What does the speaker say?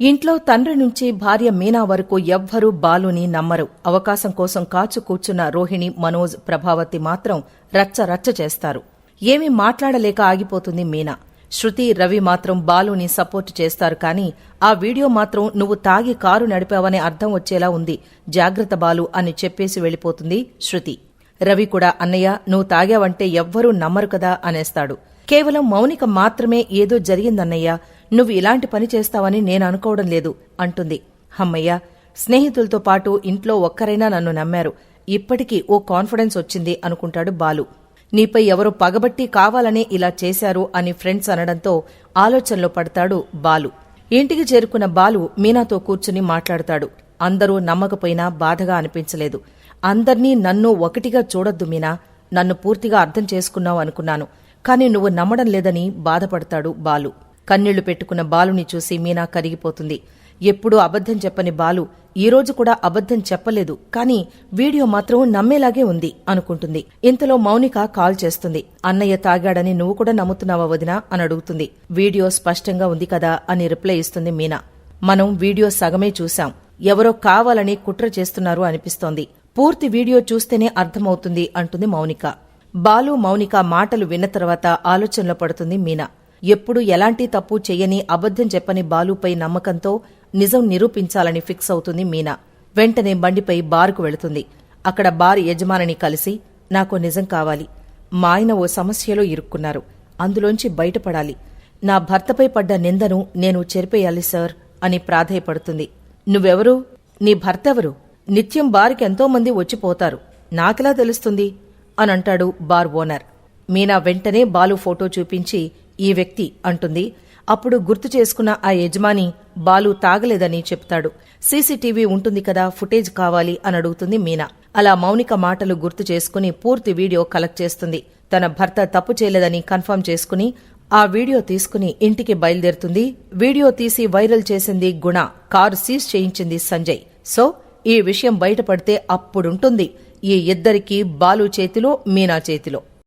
ఇంట్లో తండ్రి నుంచి భార్య మీనా వరకు ఎవ్వరూ బాలుని నమ్మరు. అవకాశం కోసం కాచు కూర్చున్న రోహిణి, మనోజ్, ప్రభావతి మాత్రం రచ్చ రచ్చ చేస్తారు. ఏమీ మాట్లాడలేక ఆగిపోతుంది మీనా. శృతి, రవి మాత్రం బాలుని సపోర్ట్ చేస్తారు. కానీ ఆ వీడియో మాత్రం నువ్వు తాగి కారు నడిపావనే అర్థం వచ్చేలా ఉంది, జాగ్రత్త బాలు అని చెప్పేసి వెళ్లిపోతుంది శృతి. రవి కూడా అన్నయ్య నువ్వు తాగావంటే ఎవ్వరూ నమ్మరు కదా అనేస్తాడు. కేవలం మౌనిక మాత్రమే ఏదో జరిగిందన్నయ్య, నువ్వు ఇలాంటి పని చేస్తావని నేను అనుకోవడం లేదు అంటుంది. హమ్మయ్య, స్నేహితులతో పాటు ఇంట్లో ఒక్కరైనా నన్ను నమ్మారు, ఇప్పటికీ ఓ కాన్ఫిడెన్స్ వచ్చింది అనుకుంటాడు బాలు. నీపై ఎవరో పగబట్టి కావాలనే ఇలా చేశారు అని ఫ్రెండ్స్ అనడంతో ఆలోచనలో పడతాడు బాలు. ఇంటికి చేరుకున్న బాలు మీనాతో కూర్చుని మాట్లాడతాడు. అందరూ నమ్మకపోయినా బాధగా అనిపించలేదు. అందర్నీ నన్ను ఒకటిగా చూడొద్దు మీనా, నన్ను పూర్తిగా అర్థం చేసుకున్నావు అనుకున్నాను, కాని నువ్వు నమ్మడం లేదని బాధపడతాడు బాలు. కన్నీళ్లు పెట్టుకున్న బాలుని చూసి మీనా కరిగిపోతుంది. ఎప్పుడూ అబద్ధం చెప్పని బాలు ఈరోజు కూడా అబద్ధం చెప్పలేదు, కాని వీడియో మాత్రం నమ్మేలాగే ఉంది అనుకుంటుంది. ఇంతలో మౌనిక కాల్ చేస్తుంది. అన్నయ్య తాగాడని నువ్వు కూడా నమ్ముతున్నావా వదినా అని అడుగుతుంది. వీడియో స్పష్టంగా ఉంది కదా అని రిప్లై ఇస్తుంది మీనా. మనం వీడియో సగమే చూశాం, ఎవరో కావాలని కుట్ర చేస్తున్నారు అనిపిస్తోంది, పూర్తి వీడియో చూస్తేనే అర్థమవుతుంది అంటుంది మౌనిక. బాలు, మౌనిక మాటలు విన్న తర్వాత ఆలోచనలో పడుతుంది మీనా. ఎప్పుడు ఎలాంటి తప్పు చెయ్యని, అబద్ధం చెప్పని బాలుపై నమ్మకంతో నిజం నిరూపించాలని ఫిక్స్ అవుతుంది మీనా. వెంటనే బండిపై బారుకు వెళుతుంది. అక్కడ బార్ యజమానిని కలిసి, నాకు నిజం కావాలి, మా ఆయన ఓ సమస్యలో ఇరుక్కున్నారు, అందులోంచి బయటపడాలి, నా భర్తపై పడ్డ నిందను నేను చెరిపేయాలి సార్ అని ప్రాధేయపడుతుంది. నువ్వెవరు? నీ భర్తెవరు? నిత్యం బార్కి ఎంతోమంది వచ్చిపోతారు, నాకెలా తెలుస్తుంది అనంటాడు బార్ ఓనర్. మీనా వెంటనే బాలు ఫోటో చూపించి ఈ వ్యక్తి అంటుంది. అప్పుడు గుర్తు చేసుకున్న ఆ యజమాని బాలు తాగలేదని చెప్తాడు. సీసీటీవీ ఉంటుంది కదా, ఫుటేజ్ కావాలి అని అడుగుతుంది మీనా. అలా మౌనిక మాటలు గుర్తు చేసుకుని పూర్తి వీడియో కలెక్ట్ చేస్తుంది. తన భర్త తప్పు చేయలేదని కన్ఫర్మ్ చేసుకుని ఆ వీడియో తీసుకుని ఇంటికి బయలుదేరుతుంది. వీడియో తీసి వైరల్ చేసింది గుణ, కారు సీజ్ చేయించింది సంజయ్. సో ఈ విషయం బయటపడితే అప్పుడుంటుంది ఈ ఇద్దరికీ బాలు చేతిలో, మీనా చేతిలో.